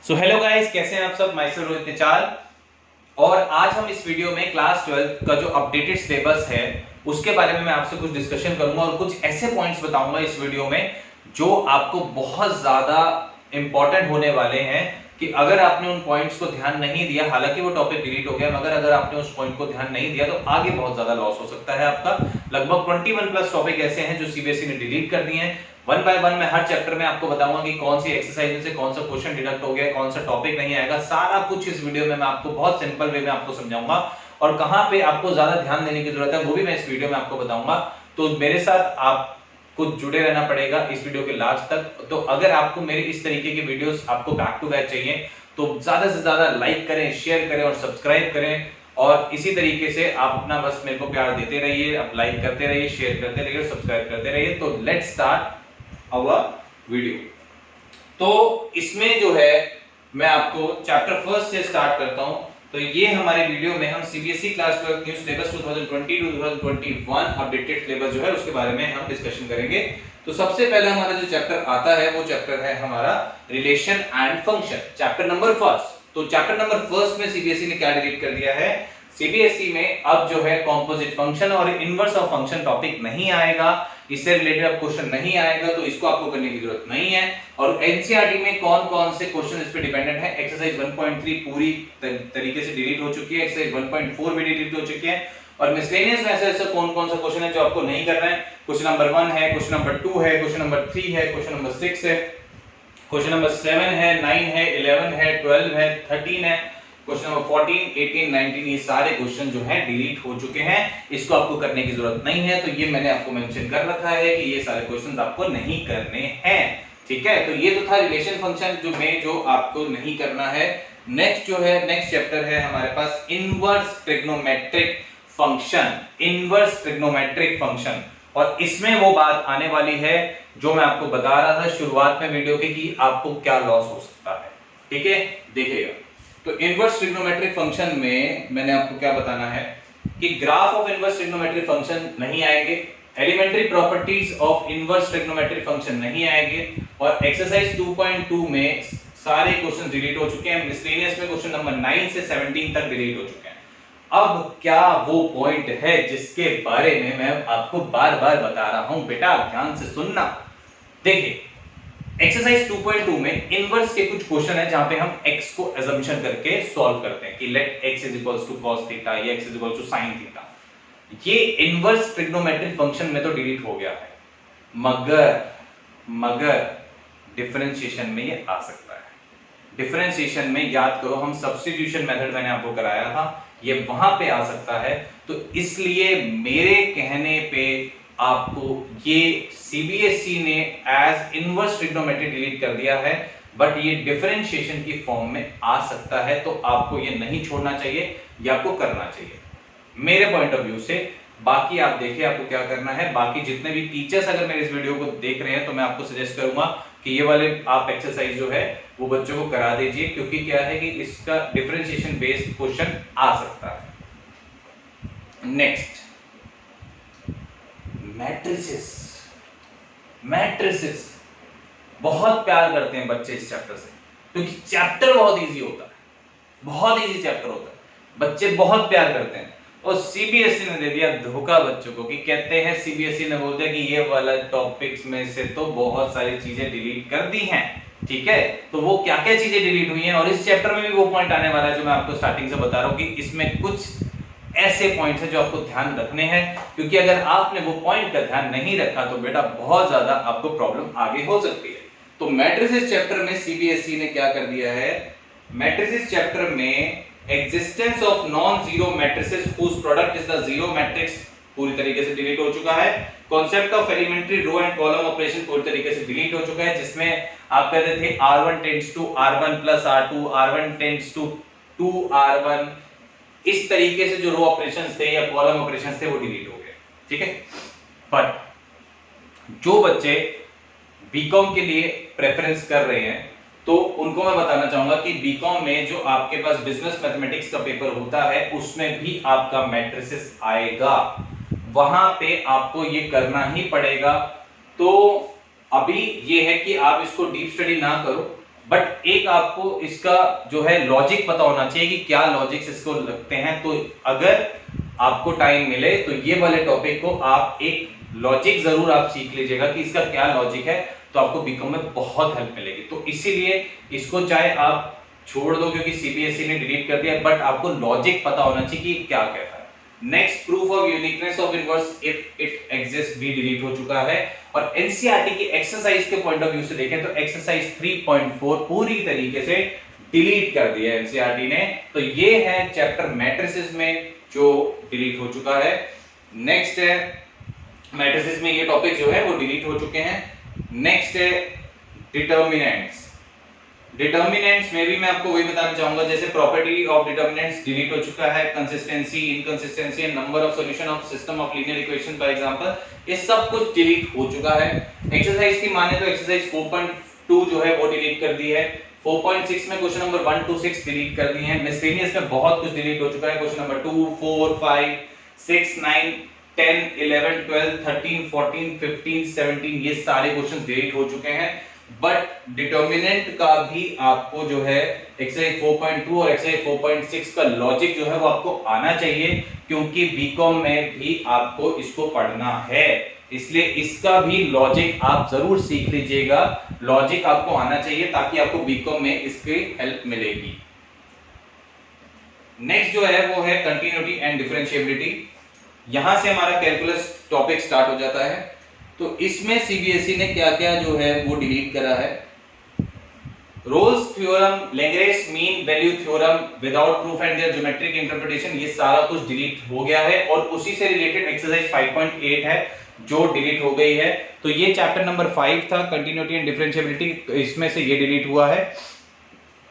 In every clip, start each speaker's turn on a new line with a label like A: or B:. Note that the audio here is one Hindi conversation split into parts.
A: सो हेलो गाइस, कैसे हैं आप सब। Myself Rohit Nichal. और आज हम इस वीडियो में क्लास 12 का जो अपडेटेड सिलेबस है उसके बारे में मैं आपसे कुछ डिस्कशन करूंगा और कुछ ऐसे पॉइंट्स बताऊंगा इस वीडियो में जो आपको बहुत ज्यादा इंपॉर्टेंट होने वाले हैं कि अगर आपने उन पॉइंट्स को ध्यान नहीं दिया, हालांकि वो टॉपिक डिलीट हो गया, मगर अगर आपने उस पॉइंट को ध्यान नहीं दिया तो आगे बहुत ज्यादा लॉस हो सकता है आपका। लगभग 21 प्लस टॉपिक ऐसे हैं जो सीबीएसई ने डिलीट कर दिए हैं। वन बाय वन मैं हर चैप्टर में आपको बताऊंगा कि कौन सी एक्सरसाइज में से कौन सा क्वेश्चन डिडक्ट हो गया, कौन सा टॉपिक नहीं आएगा। सारा कुछ इस वीडियो में मैं आपको बहुत सिंपल वे में आपको समझाऊंगा और कहां पे आपको ज्यादा ध्यान देने की जरूरत है वो भी मैं इस वीडियो में आपको बताऊंगा। तो मेरे साथ आपको जुड़े रहना पड़ेगा इस वीडियो के लास्ट तक। तो अगर आपको मेरे इस तरीके के वीडियोस आपको बैक टू बैक चाहिए तो ज्यादा से ज्यादा लाइक करें, शेयर करें और सब्सक्राइब करें। और इसी तरीके से आप अपना बस मेरे को प्यार देते रहिए, आप लाइक करते रहिए, शेयर करते रहिए और सब्सक्राइब करते रहिए। तो लेट्स स्टार्ट आवर वीडियो। तो इसमें जो है मैं आपको चैप्टर फर्स्ट से स्टार्ट करता हूं। तो ये हमारे वीडियो में हम CBSE class 12 new syllabus 2020 to 2021 updated syllabus जो है उसके बारे में हम डिस्कशन करेंगे। तो सबसे पहले हमारा जो चैप्टर आता है वो चैप्टर है हमारा relation and function, chapter number first. तो चैप्टर नंबर फर्स्ट में सीबीएसई ने क्या डिलीट कर दिया है, सीबीएसई में अब जो है कंपोजिट फंक्शन और इनवर्स ऑफ फंक्शन टॉपिक नहीं आएगा, इससे रिलेटेड अब क्वेश्चन नहीं आएगा, तो इसको आपको करने की जरूरत नहीं है। और एनसीईआरटी में कौन-कौन से क्वेश्चन इस पे डिपेंडेंट है, एक्सरसाइज 1.3 पूरी तरीके से डिलीट हो चुकी है, एक्सरसाइज 1.4 भी डिलीट हो चुकी है और मिसलेनियस में ऐसे कौन-कौन सा क्वेश्चन है जो आपको नहीं करना है। क्वेश्चन नंबर 1 है, क्वेश्चन नंबर 2 है, क्वेश्चन नंबर 3 है, क्वेश्चन नंबर 6 है, क्वेश्चन नंबर 7 है, 9 है, 11 है, 12 है, 13 है, क्वेश्चन नंबर 14, 18, 19 ये सारे क्वेश्चन जो हैं डिलीट हो चुके हैं। इसको आपको करने की जरूरत नहीं है। तो ये मैंने आपको मेंशन कर रखा है कि ये सारे क्वेश्चंस आपको नहीं करने हैं, ठीक है। तो ये तो था रिलेशन फंक्शन जो आपको नहीं करना है। नेक्स्ट जो है, नेक्स्ट चैप्टर है हमारे पास inverse trigonometric function, inverse trigonometric function. और इसमें वो बात आने वाली है जो मैं आपको बता रहा था शुरुआत में वीडियो के कि आपको क्या लॉस हो सकता है, ठीक है। देखिएगा, तो इनवर्स ट्रिग्नोमेट्रिक फंक्शन में मैंने आपको क्या बताना है कि graph of inverse trigonometric function नहीं आएंगे, elementary properties of inverse trigonometric function नहीं आएंगे और एक्सरसाइज 2.2 में सारे क्वेश्चन डिलीट हो चुके हैं। मिसलेनियस में क्वेश्चन नंबर 9 से 17 तक डिलीट हो चुके हैं। अब क्या वो पॉइंट है जिसके बारे में मैं आपको बार-बार बता रहा हूं, बेटा ध्यान से सुनना। देखिए, एक्सरसाइज 2.2 में इनवर्स के कुछ क्वेश्चन है जहां पे हम x को assumption करके सॉल्व करते हैं कि let x is equals to cos theta या x is equals to sin theta. ये इनवर्स ट्रिग्नोमेट्रिक फंक्शन में तो डिलीट हो गया है, मगर डिफरेंशिएशन में ये आ सकता है। डिफरेंशिएशन में याद करो, हम सब्स्टिट्यूशन मेथड मैंने आपको कराया था, ये वहां पे आ सकता है। तो इसलिए मेरे कहने पे आपको ये सीबीएसई ने एज इनवर्स ट्रिग्नोमेट्री डिलीट कर दिया है, बट ये डिफरेंशिएशन की फॉर्म में आ सकता है। तो आपको ये नहीं छोड़ना चाहिए, ये आपको करना चाहिए मेरे पॉइंट ऑफ व्यू से। बाकी आप देखिए आपको क्या करना है। बाकी जितने भी टीचर्स अगर मेरे इस वीडियो को देख रहे हैं तो मैं आपको सजेस्ट करूंगा कि ये वाले आप एक्सरसाइज जो है वो बच्चों को करा दीजिए, क्योंकि क्या है कि इसका डिफरेंशिएशन बेस्ड क्वेश्चन आ सकता है। Next, matrices. मैट्रिसेस बहुत प्यार करते हैं बच्चे इस चैप्टर से, क्योंकि चैप्टर बहुत इजी होता है, बहुत इजी चैप्टर होता है, बच्चे बहुत प्यार करते हैं। और सीबीएसई ने दे दिया धोखा बच्चों को कि कहते हैं, सीबीएसई ने बोलते हैं कि ये वाला टॉपिक्स में से तो बहुत सारी चीजें डिलीट कर दी हैं, ठीक है। तो वो क्या क्या चीजें डिलीट हुई हैं और इस चैप्टर में भी वो पॉइंट आने वाला है जो मैं आपको स्टार्टिंग से बता रहा हूं कि इसमें कुछ ऐसे पॉइंट्स हैं जो आपको ध्यान रखने हैं, क्योंकि अगर आपने वो पॉइंट का ध्यान नहीं रखा तो बेटा बहुत ज्यादा आपको प्रॉब्लम आगे हो सकती है। तो मैट्रिसेस चैप्टर में सीबीएसई ने क्या कर दिया है, मैट्रिसेस चैप्टर में existence of non zero matrices whose product is the zero matrix पूरी तरीके से डिलीट हो चुका है। Concept of elementary row and column operation पूरी तरीके से डिलीट हो चुका है, जिसमें आप कहते थे r1 tends to r1 plus r2, r1 tends to 2r1, इस तरीके से जो रो ऑपरेशंस थे या कॉलम ऑपरेशंस थे वो डिलीट हो गए, ठीक है। बट जो बच्चे बीकॉम के लिए प्रेफरेंस कर रहे हैं तो उनको मैं बताना चाहूंगा कि बीकॉम में जो आपके पास बिजनेस मैथमेटिक्स का पेपर होता है उसमें भी आपका मैट्रिसेस आएगा, वहां पे आपको ये करना ही पड़ेगा। तो अभी ये है कि आप इसको डीप स्टडी ना करो, बट एक आपको इसका जो है लॉजिक पता होना चाहिए कि क्या लॉजिक्स इसको लगते हैं। तो अगर आपको टाइम मिले तो ये वाले टॉपिक को आप एक लॉजिक जरूर आप सीख लीजिएगा कि इसका क्या लॉजिक है, तो आपको बीकॉम में बहुत हेल्प मिलेगी। तो इसीलिए इसको चाहे आप छोड़ दो क्योंकि सीबीएसई ने डिलीट कर दिया, बट आपको लॉजिक पता होना चाहिए कि क्या कहता है। Next, proof of uniqueness of inverse if it exist भी डिलीट हो चुका है। और एनसीईआरटी की एक्सरसाइज के पॉइंट ऑफ व्यू से देखें तो एक्सरसाइज 3.4 पूरी तरीके से डिलीट कर दिया है एनसीईआरटी ने। तो ये है चैप्टर मैट्रिसेस में जो डिलीट हो चुका है। नेक्स्ट है मैट्रिसेस में ये टॉपिक जो है वो डिलीट हो चुके हैं। नेक्स्ट है डिटर्मिनेंट्स। डिटर्मिनेंट्स में भी मैं आपको वही बताना चाहूंगा, जैसे प्रॉपर्टी ऑफ डिटर्मिनेंट्स डिलीट हो चुका है, consistency, inconsistency and number of solution of system of linear equation for example, ये सब कुछ डिलीट हो चुका है। एक्सरसाइज की माने तो एक्सरसाइज 4.2 जो है वो डिलीट कर दी है। 4.6 में क्वेश्चन नंबर 1 to 6 डिलीट कर दिए हैं। मिसलेनियस में बहुत कुछ डिलीट हो चुका है। क्वेश्चन नंबर 2, 4, 5, 6, 9, 10, 11, 12, 13, 14, 15, 17 ये सारे क्वेश्चन डिलीट हो चुके हैं। बट डिटर्मिनेंट का भी आपको जो है एक्सरसाइज 4.2 और एक्सरसाइज 4.6 का लॉजिक जो है वो आपको आना चाहिए, क्योंकि बीकॉम में भी आपको इसको पढ़ना है, इसलिए इसका भी लॉजिक आप जरूर सीख लीजिएगा। लॉजिक आपको आना चाहिए ताकि आपको बीकॉम में इसकी हेल्प मिलेगी। नेक्स्ट जो है वो है कंटिन्यूटी एंड डिफरेंशिएबिलिटी। यहां से हमारा कैलकुलस टॉपिक स्टार्ट हो जाता है। तो इसमें सीबीएसई ने क्या क्या जो है वो डिलीट करा है। Rolle's theorem, Lagrange mean value theorem without proof and their geometric interpretation, ये सारा कुछ डिलीट हो गया है। और उसी से रिलेटेड एक्सरसाइज 5.8 है जो डिलीट हो गई है। तो ये चैप्टर नंबर 5 था, कंटिन्यूटी एंड डिफरेंशिएबिलिटी, इसमें से ये डिलीट हुआ है।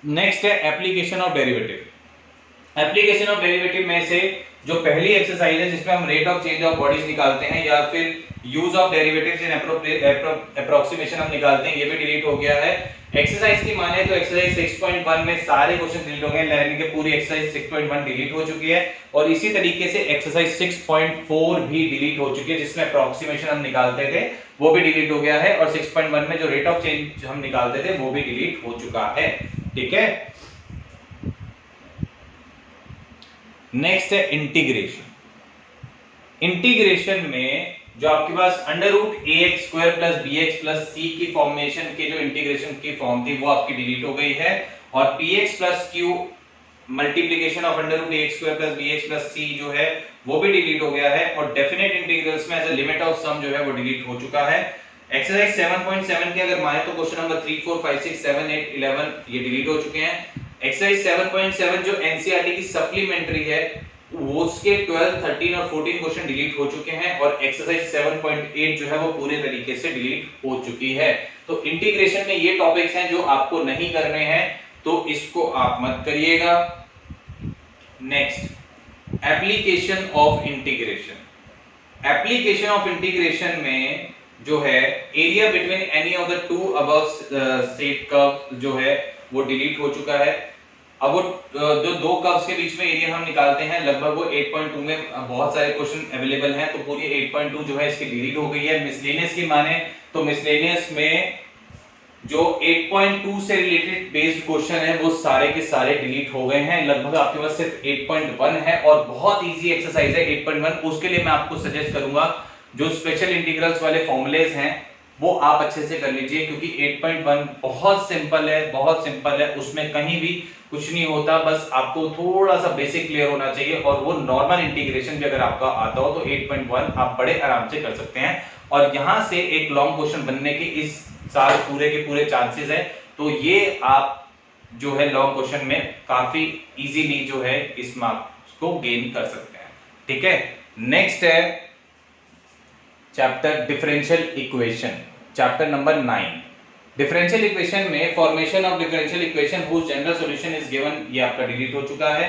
A: नेक्स्ट है application of derivative. Application of derivative में से जो पहली एक्सरसाइज है जिसमें हम rate of change of bodies निकालते हैं या फिर use of derivatives in approximation हम निकालते हैं, ये भी डिलीट हो गया है। एक्सरसाइज की माने तो एक्सरसाइज 6.1 में सारे क्वेश्चन डिलीट हो गए, यानी कि पूरी एक्सरसाइज 6.1 डिलीट हो चुकी है। और इसी तरीके से एक्सरसाइज 6.4 भी डिलीट हो चुकी है, जिसमें अप्रोक्सीमेशन हम निकालते थे वो भी डिलीट हो गया है। और 6.1 में जो रेट ऑफ चेंज हम निकालते थे वो भी डिलीट हो चुका है। ठीक है। नेक्स्ट है इंटीग्रेशन। इंटीग्रेशन में जो आपके पास under root ax² + bx + c की फॉर्मेशन के जो इंटीग्रेशन की फॉर्म थी वो आपकी डिलीट हो गई है। और px + q multiplication of under root ax² + bx + c जो है वो भी डिलीट हो गया है। और डेफिनेट इंटीग्रल्स में as a limit of some जो है वो डिलीट हो चुका है। एक्सरसाइज 7.7 के अगर माने तो क्वेश्चन नंबर 3, 4, 5, 6, 7, 8, 11 ये डिलीट हो चुके हैं। एक्सरसाइज 7.7 जो एनसीईआरटी की सप्लीमेंट्री है वो उसके 12, 13 और 14 क्वेश्चन डिलीट हो चुके हैं। और एक्सरसाइज 7.8 जो है वो पूरे तरीके से डिलीट हो चुकी है। तो इंटीग्रेशन में ये टॉपिक्स हैं जो आपको नहीं करने हैं, तो इसको आप मत करिएगा। Next, application of integration. Application of integration में जो है area between any of the two above set curve जो है वो डिलीट हो चुका है। अब वो जो दो कर्व्स के बीच में एरिया हम निकालते हैं, लगभग वो 8.2 में बहुत सारे क्वेश्चन अवेलेबल हैं, तो पूरी 8.2 जो है इसकी डिलीट हो गई है। मिसलेनियस की माने तो मिसलेनियस में जो 8.2 से रिलेटेड बेस्ड क्वेश्चन है वो सारे के सारे डिलीट हो गए हैं। लगभग आपके पास सिर्फ 8.1 है और बहुत इजी एक्सरसाइज है 8.1। उसके लिए मैं आपको सजेस्ट करूंगा जो स्पेशल इंटीग्रल्स वाले फॉर्मूलेज हैं वो आप अच्छे से कर लीजिए, क्योंकि 8.1 बहुत सिंपल है, बहुत सिंपल है, उसमें कहीं भी कुछ नहीं होता, बस आपको थोड़ा सा बेसिक क्लियर होना चाहिए। और वो नॉर्मल इंटीग्रेशन भी अगर आपका आता हो तो 8.1 आप बड़े आराम से कर सकते हैं। और यहां से एक लॉन्ग क्वेश्चन बनने के इस साल पूरे के पूरे चांसेस है, तो ये आप जो है लॉन्ग क्वेश्चन में काफी इजीली जो है इस मार्क्स को गेन कर सकते हैं। ठीक है। नेक्स्ट है chapter differential equation, chapter number 9। Differential equation में formation of differential equation whose general solution is given, ये आपका डिलीट हो चुका है।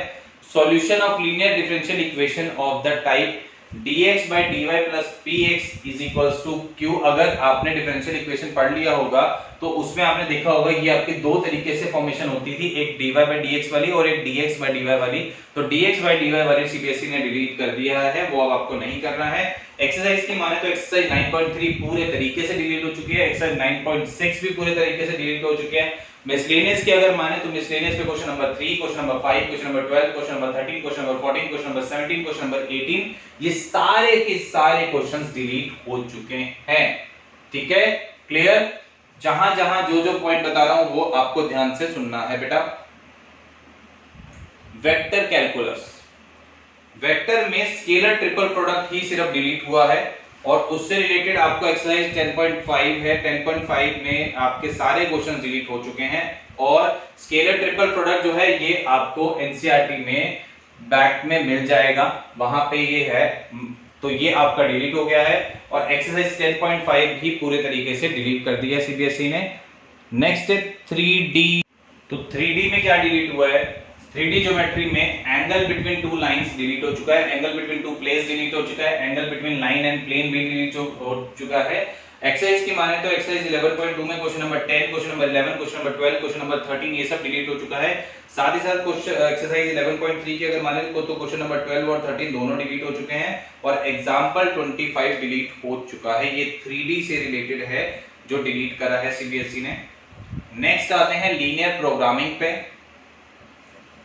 A: Solution of linear differential equation of the type dx/dy + px = q। अगर आपने डिफरेंशियल इक्वेशन पढ़ लिया होगा तो उसमें आपने देखा होगा ये आपके दो तरीके से फॉर्मेशन होती थी, एक dy/dx वाली और एक dx/dy वाली। तो dx/dy वाली सीबीएसई ने डिलीट कर दिया है, वो अब आपको नहीं करना है। एक्सरसाइज की माने तो एक्सरसाइज 9.3 पूरे तरीके से डिलीट हो चुकी है, एक्सरसाइज 9.6 भी पूरे तरीके से डिलीट हो चुके हैं। मिसलेनियस की अगर माने तो मिसलेनियस पे question number 3, question number 5, question number 12, question number 13, question number 14, question number 17, question number 18, ये सारे के सारे क्वेश्चंस डिलीट हो चुके हैं। ठीक है, क्लियर? जहां जहां जो जो पॉइंट बता रहा हूं वो आपको ध्यान से सुनना है बेटा। वेक्टर कैलकुलस, वेक्टर में स्केलर ट्रिपल प्रोडक्ट ही सिर्फ डिलीट हुआ है और उससे रिलेटेड आपको एक्सरसाइज 10.5 है। 10.5 में आपके सारे क्वेश्चन डिलीट हो चुके हैं और स्केलर ट्रिपल प्रोडक्ट जो है ये आपको एनसीईआरटी में बैक में मिल जाएगा, वहां पे ये है, तो ये आपका डिलीट हो गया है। और एक्सरसाइज 10.5 भी पूरे तरीके से डिलीट कर दिया सीबीएसई ने। नेक्स्ट है 3D। तो 3D में क्या डिलीट हुआ है? 3D ज्योमेट्री में angle between two lines delete हो चुका है, angle between two planes delete हो चुका है, angle between line and plane भी डिलीट हो चुका है। एक्सरसाइज की माने तो एक्सरसाइज 11.2 में question number 10, question number 11, question number 12, question number 13 ये सब डिलीट हो चुका है। साथ ही साथ क्वेश्चन एक्सरसाइज 11.3 की अगर माने तो क्वेश्चन नंबर 12 और 13 दोनों डिलीट हो चुके हैं और एग्जांपल 25 डिलीट हो चुका है। ये 3D से रिलेटेड है जो डिलीट करा है सीबीएसई ने। नेक्स्ट आते हैं लीनियर प्रोग्रामिंग पे।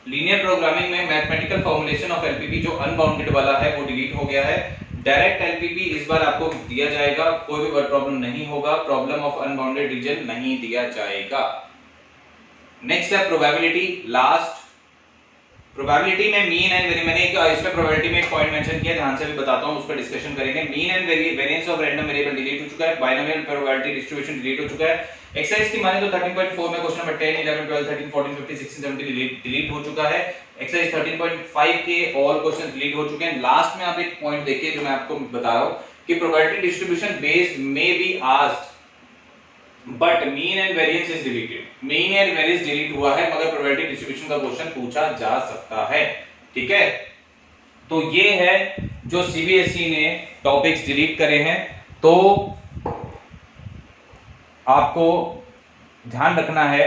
A: लीनियर प्रोग्रामिंग में मैथमेटिकल फॉर्मुलेशन ऑफ एलपीपी जो अनबाउंडेड वाला है वो डिलीट हो गया है। डायरेक्ट एलपीपी इस बार आपको दिया जाएगा, कोई भी वर्ड प्रॉब्लम नहीं होगा, प्रॉब्लम ऑफ अनबाउंडेड रीजन नहीं दिया जाएगा। नेक्स्ट है प्रोबेबिलिटी, लास्ट। प्रोबेबिलिटी में मीन एंड वेरिएंस, मैंने इसमें प्रोबेबिलिटी में एक पॉइंट मेंशन किया, ध्यान से भी बताता हूं, उस पर डिस्कशन करेंगे। Mean and variance of random variable delete हो चुका है, बाइनोमियल प्रोबेबिलिटी डिस्ट्रीब्यूशन डिलीट हो चुका है। एक्सरसाइज की माने तो 13.4 में क्वेश्चन नंबर 10, 11, 12, 13, 14, 15, 16, 17 डिलीट हो चुका है। एक्सरसाइज 13.5 के ऑल क्वेश्चन डिलीट हो चुके हैं। लास्ट में आप एक पॉइंट देखिए जो मैं आपको बता रहा हूं कि probability distribution based may be asked but mean and variance is deleted. Mean and variance delete हुआ है मगर प्रोबेबिलिटी डिस्ट्रीब्यूशन का क्वेश्चन पूछा जा सकता है। ठीक है, तो ये है जो सीबीएसई ने टॉपिक्स डिलीट करे हैं। तो आपको ध्यान रखना है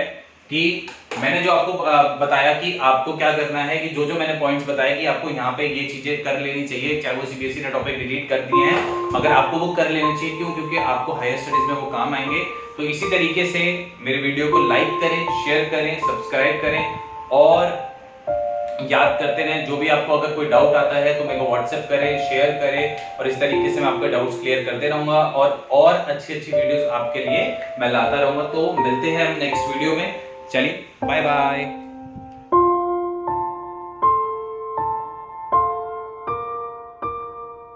A: कि मैंने जो आपको बताया कि आपको क्या करना है कि जो मैंने पॉइंट्स बताए कि आपको यहाँ पे ये चीजें कर लेनी चाहिए, चाहे वो सीबीएसई ने टॉपिक डिलीट कर दिए हैं मगर आपको वो कर लेनी चाहिए। क्यों? क्योंकि आपको हायर स्टडीज में वो काम आएंगे। तो इसी तरीके से मेरे वीडियो को लाइक करें, शेयर करें, सब्सक्राइब करें और याद करते रहें। जो भी आपको अगर कोई डाउट आता है तो मेरे को व्हाट्सएप करें, शेयर करें और इस तरीके से मैं आपके डाउट्स क्लियर करते रहूंगा और अच्छी वीडियोस आपके लिए मैं लाता रहूंगा। तो मिलते हैं हम नेक्स्ट वीडियो में। चलिए बाय बाय।